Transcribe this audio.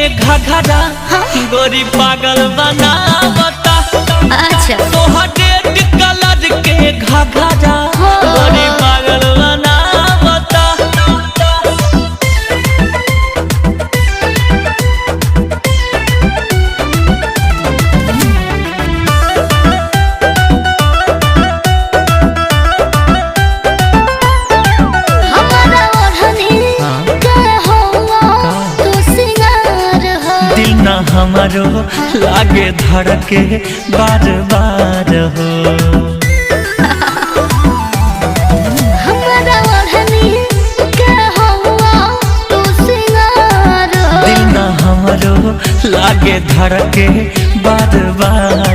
घघरा गोरी पागल बनावता। अच्छा तोहर रेड कलर के घघरा गोरी पागल बनावता। हमारा ओढ़नी का होवा तू सिंगार हो। दिल ना हमारो लागे धड़के बार बार हो। हमारा ओढ़नी का होवा तू सिंगार हो। दिल ना हमारो लागे धड़के बार बार